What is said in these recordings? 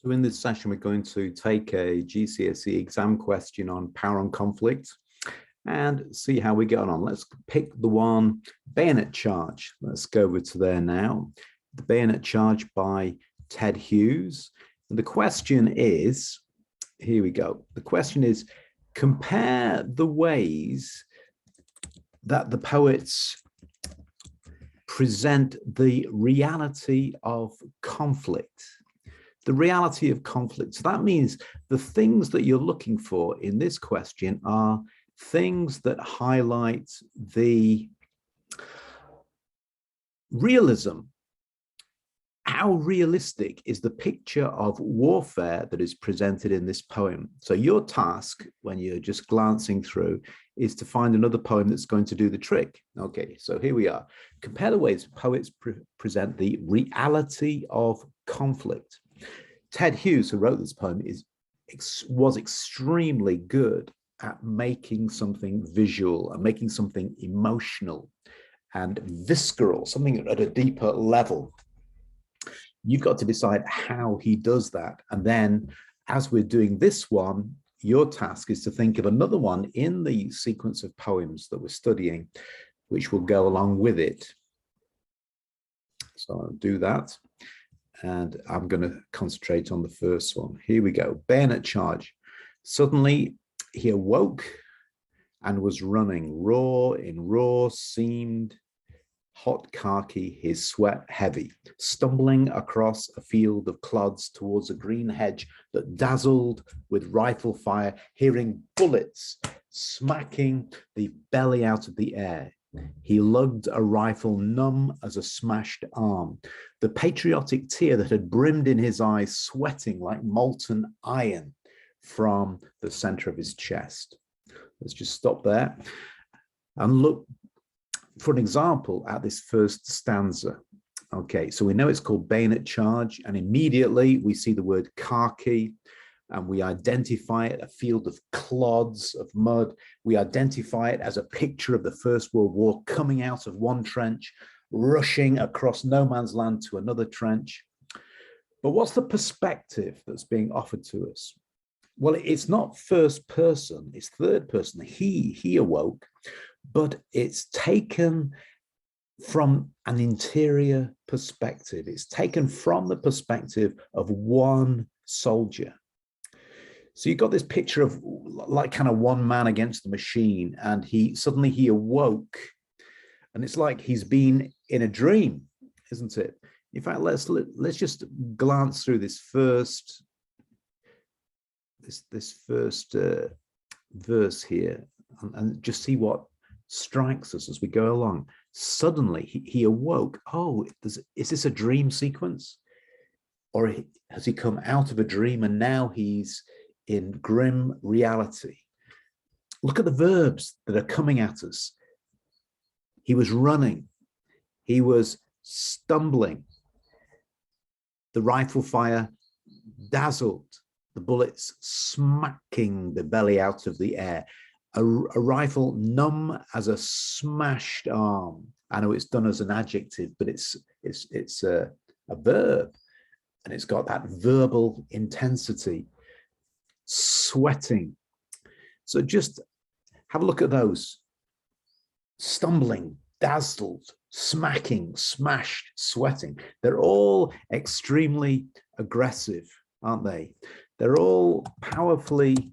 So in this session, we're going to take a GCSE exam question on power and conflict and see how we get on. Let's pick the one, Bayonet Charge. Let's go over to there now. The Bayonet Charge by Ted Hughes. And the question is, here we go. The question is, compare the ways that the poets present the reality of conflict. The reality of conflict. So that means the things that you're looking for in this question are things that highlight the realism. How realistic is the picture of warfare that is presented in this poem? So your task, when you're just glancing through, is to find another poem that's going to do the trick. Okay, so here we are. Compare the ways poets present the reality of conflict. Ted Hughes, who wrote this poem, was extremely good at making something visual and making something emotional and visceral, something at a deeper level. You've got to decide how he does that. And then as we're doing this one, your task is to think of another one in the sequence of poems that we're studying, which will go along with it. So I'll do that. And I'm going to concentrate on the first one. Here we go. Bayonet Charge. Suddenly he awoke and was running. Raw seemed hot khaki, his sweat heavy, stumbling across a field of clods towards a green hedge that dazzled with rifle fire, hearing bullets smacking the belly out of the air. He lugged a rifle numb as a smashed arm, the patriotic tear that had brimmed in his eyes sweating like molten iron from the center of his chest. Let's just stop there and look for an example at this first stanza. Okay, so we know it's called Bayonet Charge, and immediately we see the word khaki, and we identify it, a field of clods, of mud. We identify it as a picture of the First World War coming out of one trench, rushing across no man's land to another trench. But what's the perspective that's being offered to us? Well, it's not first person, it's third person. He awoke, but it's taken from an interior perspective. It's taken from the perspective of one soldier. So you've got this picture of like kind of one man against the machine, and suddenly he awoke, and it's like he's been in a dream, isn't it? In fact, let's just glance through this first verse here and just see what strikes us as we go along. Suddenly he awoke. Oh, is this a dream sequence, or has he come out of a dream and now he's in grim reality? Look at the verbs that are coming at us. He was running. He was stumbling. The rifle fire dazzled. The bullets smacking the belly out of the air. A rifle numb as a smashed arm. I know it's done as an adjective, but it's a verb, and it's got that verbal intensity. Sweating. So just have a look at those. Stumbling, dazzled, smacking, smashed, sweating. They're all extremely aggressive, aren't they? They're all powerfully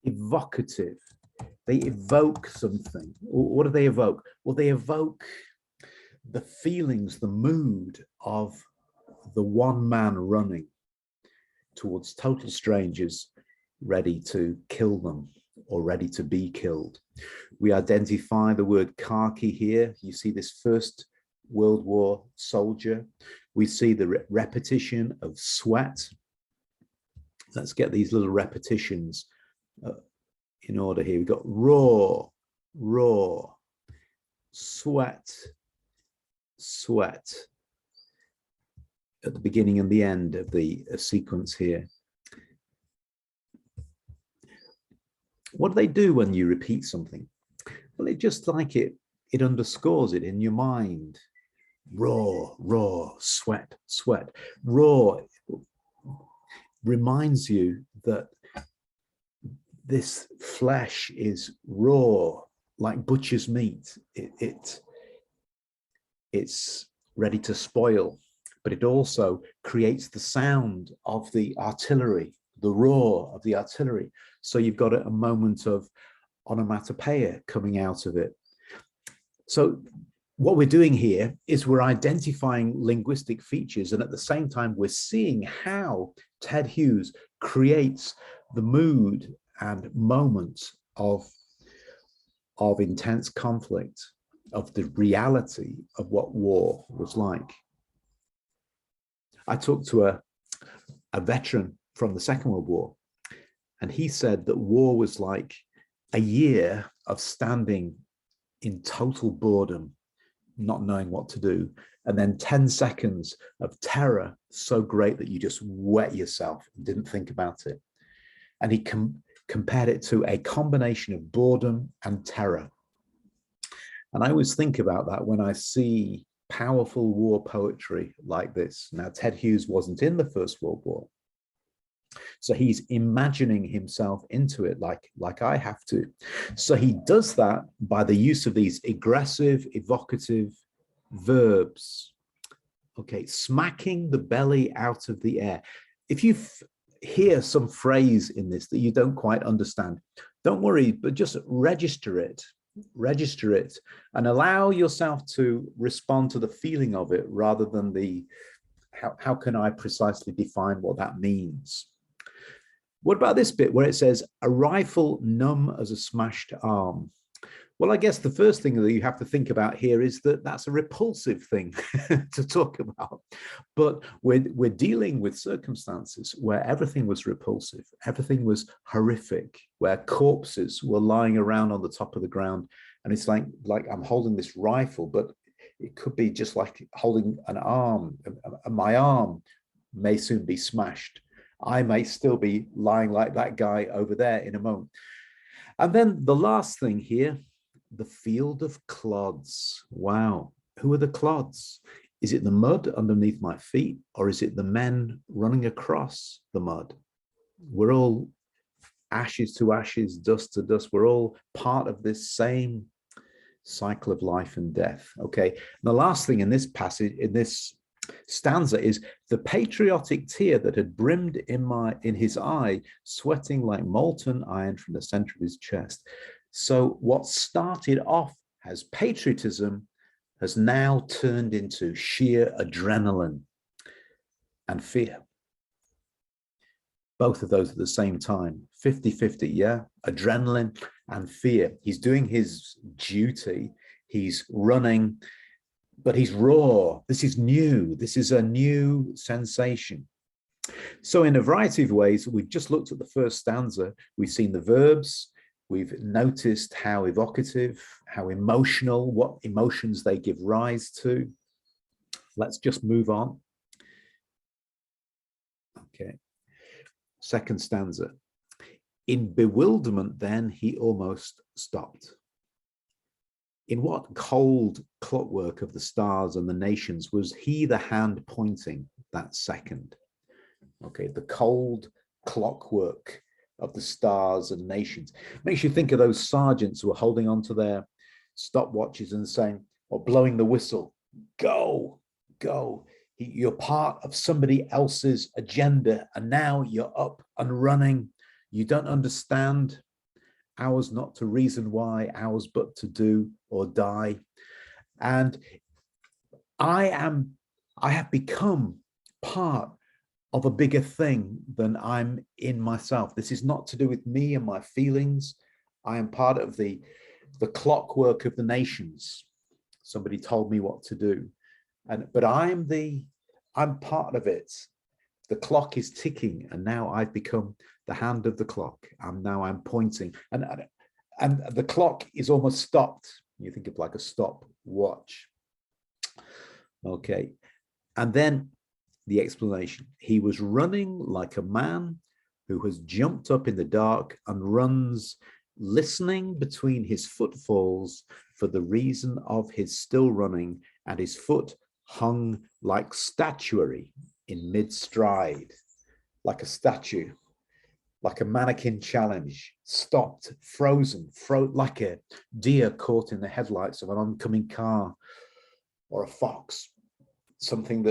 evocative. They evoke something. What do they evoke? Well, they evoke the feelings, the mood of the one man running towards total strangers, ready to kill them or ready to be killed. We identify the word khaki here. You see this First World War soldier. We see the repetition of sweat. Let's get these little repetitions in order here. We've got raw, sweat, at the beginning and the end of the sequence here. What do they do when you repeat something? Well, it just like it underscores it in your mind. Raw, sweat. Raw reminds you that this flesh is raw, like butcher's meat. It's ready to spoil, but it also creates the sound of the artillery, the roar of the artillery. So you've got a moment of onomatopoeia coming out of it. So what we're doing here is we're identifying linguistic features, and at the same time, we're seeing how Ted Hughes creates the mood and moments of intense conflict, of the reality of what war was like. I talked to a veteran from the Second World War, and he said that war was like a year of standing in total boredom, not knowing what to do, and then 10 seconds of terror so great that you just wet yourself and didn't think about it. And he compared it to a combination of boredom and terror. And I always think about that when I see powerful war poetry like this. Now, Ted Hughes wasn't in the First World War, so he's imagining himself into it like I have to. So he does that by the use of these aggressive, evocative verbs. Okay, smacking the belly out of the air. If you hear some phrase in this that you don't quite understand, don't worry, but just register it and allow yourself to respond to the feeling of it rather than the how can I precisely define what that means. What about this bit where it says a rifle numb as a smashed arm? Well, I guess the first thing that you have to think about here is that that's a repulsive thing to talk about. But we're dealing with circumstances where everything was repulsive, everything was horrific, where corpses were lying around on the top of the ground. And it's like I'm holding this rifle, but it could be just like holding an arm. My arm may soon be smashed. I may still be lying like that guy over there in a moment. And then the last thing here, the field of clods. Wow. Who are the clods? Is it the mud underneath my feet, or is it the men running across the mud? We're all ashes to ashes, dust to dust. We're all part of this same cycle of life and death. Okay. And the last thing in this passage, in this stanza, is the patriotic tear that had brimmed in his eye, sweating like molten iron from the center of his chest. So what started off as patriotism has now turned into sheer adrenaline and fear. Both of those at the same time, 50-50, yeah? Adrenaline and fear. He's doing his duty, he's running, but he's raw. This is new. This is a new sensation. So in a variety of ways, we've just looked at the first stanza. We've seen the verbs. We've noticed how evocative, how emotional, what emotions they give rise to. Let's just move on. Okay. Second stanza. In bewilderment, then, he almost stopped. In what cold clockwork of the stars and the nations was he the hand pointing that second? Okay, the cold clockwork of the stars and nations. Makes you think of those sergeants who are holding on to their stopwatches and saying, or blowing the whistle, go, go. You're part of somebody else's agenda, and now you're up and running. You don't understand. Ours not to reason why, ours but to do or die. And I have become part of a bigger thing than I'm in myself. This is not to do with me and my feelings. I am part of the clockwork of the nations. Somebody told me what to do. But I'm part of it. The clock is ticking, and now I've become the hand of the clock. I'm pointing, and the clock is almost stopped. You think of like a stopwatch. Okay, and then the explanation. He was running like a man who has jumped up in the dark and runs, listening between his footfalls for the reason of his still running, and his foot hung like statuary in mid-stride. like a statue, like a mannequin challenge, stopped, frozen, like a deer caught in the headlights of an oncoming car, or a fox. Something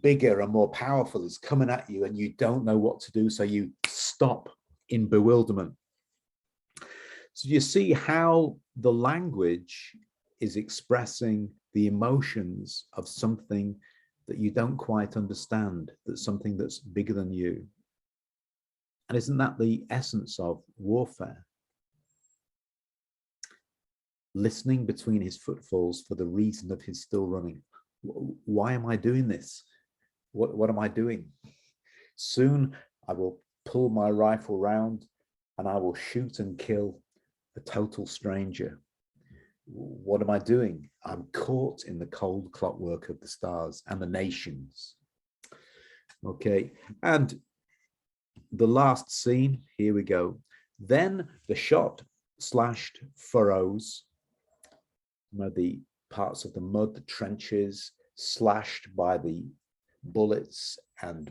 bigger and more powerful is coming at you and you don't know what to do, so you stop in bewilderment. So you see how the language is expressing the emotions of something that you don't quite understand, that's something that's bigger than you. And isn't that the essence of warfare? Listening between his footfalls for the reason of his still running. Why am I doing this? What am I doing? Soon I will pull my rifle round and I will shoot and kill a total stranger. What am I doing? I'm caught in the cold clockwork of the stars and the nations. Okay, and the last scene, here we go. Then the shot slashed furrows, the parts of the mud, the trenches, slashed by the bullets and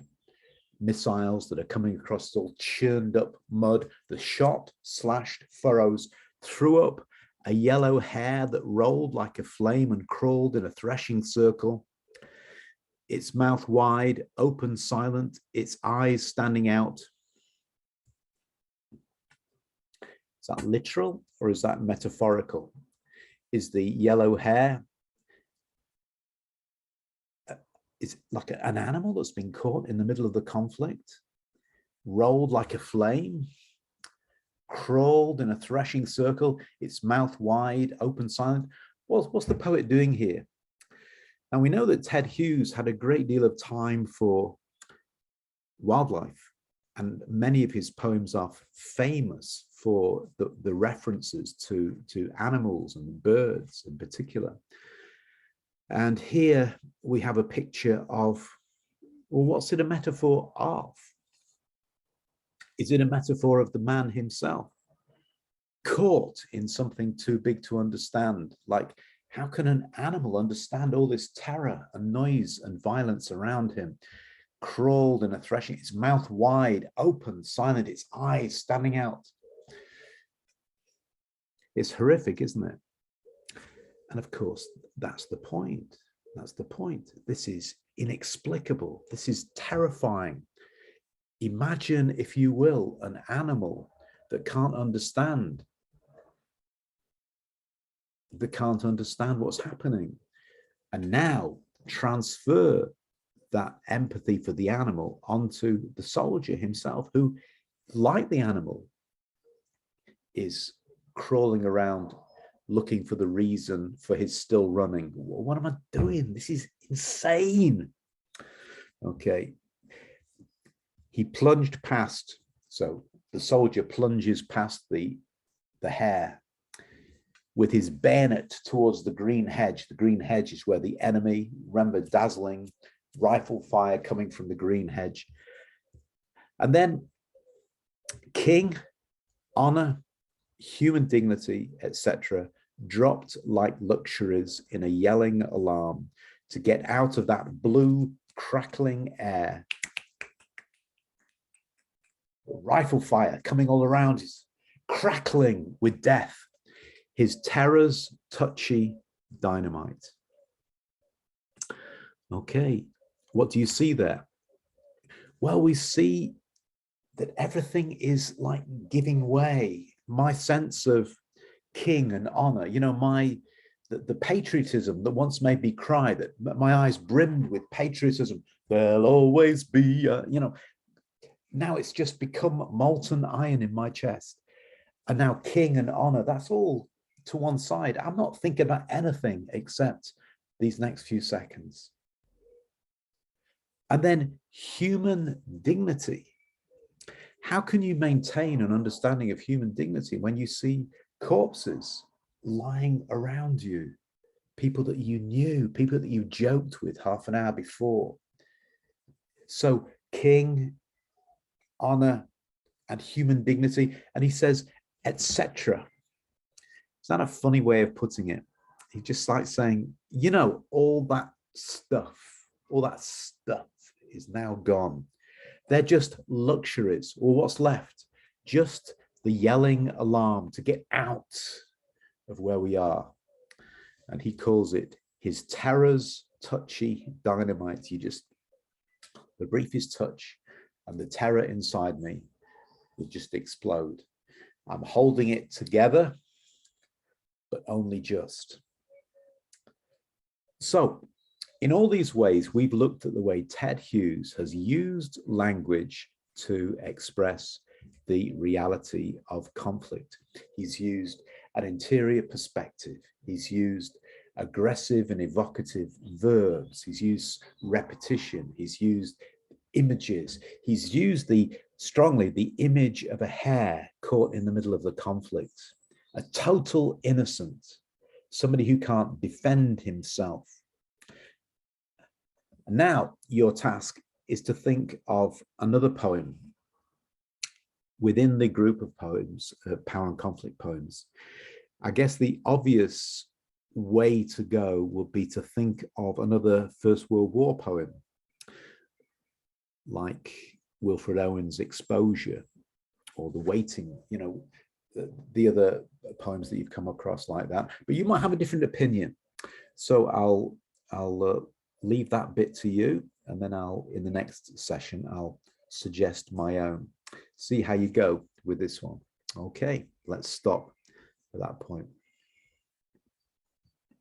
missiles that are coming across, all churned up mud. The shot slashed furrows, threw up a yellow hair that rolled like a flame and crawled in a threshing circle. Its mouth wide, open, silent, its eyes standing out. Is that literal or is that metaphorical? Is the yellow hair is like an animal that's been caught in the middle of the conflict, rolled like a flame, crawled in a threshing circle, its mouth wide, open, silent? What's the poet doing here? Now we know that Ted Hughes had a great deal of time for wildlife, and many of his poems are famous for the references to animals and birds in particular. And here we have a picture of, well, what's it a metaphor of? Is it a metaphor of the man himself, caught in something too big to understand? Like, how can an animal understand all this terror and noise and violence around him? Crawled in a threshing, its mouth wide, open, silent, its eyes standing out. It's horrific, isn't it? And of course, that's the point. That's the point. This is inexplicable. This is terrifying. Imagine, if you will, an animal that can't understand what's happening. And now transfer that empathy for the animal onto the soldier himself, who, like the animal, is crawling around looking for the reason for his still running. What am I doing? This is insane. Okay. He plunged past, so the soldier plunges past the hare with his bayonet towards the green hedge. The green hedge is where the enemy, remember, dazzling rifle fire coming from the green hedge. And then king, honor, human dignity, etc., dropped like luxuries in a yelling alarm to get out of that blue crackling air. Rifle fire coming all around, is crackling with death. His terrors touchy dynamite. Okay, what do you see there? Well, we see that everything is like giving way. My sense of king and honor, you know, the patriotism that once made me cry, that my eyes brimmed with patriotism, there'll always be, you know, now it's just become molten iron in my chest. And now king and honor, that's all to one side. I'm not thinking about anything except these next few seconds. And then human dignity. How can you maintain an understanding of human dignity when you see corpses lying around you, people that you knew, people that you joked with half an hour before? So king, honor, and human dignity. And he says, etc. Is that a funny way of putting it? He just like saying, you know, all that stuff is now gone. They're just luxuries, or what's left, just the yelling alarm to get out of where we are. And he calls it his terror's touchy dynamite. The briefest touch and the terror inside me would just explode. I'm holding it together, but only just. So in all these ways, we've looked at the way Ted Hughes has used language to express the reality of conflict. He's used an interior perspective. He's used aggressive and evocative verbs. He's used repetition. He's used images. He's used strongly the image of a hare caught in the middle of the conflict, a total innocent, somebody who can't defend himself. Now, your task is to think of another poem within the group of poems, power and conflict poems. I guess the obvious way to go would be to think of another First World War poem, like Wilfred Owen's Exposure or The Waiting, the other poems that you've come across like that. But you might have a different opinion. So I'll leave that bit to you, and then in the next session, I'll suggest my own. See how you go with this one. Okay, let's stop at that point.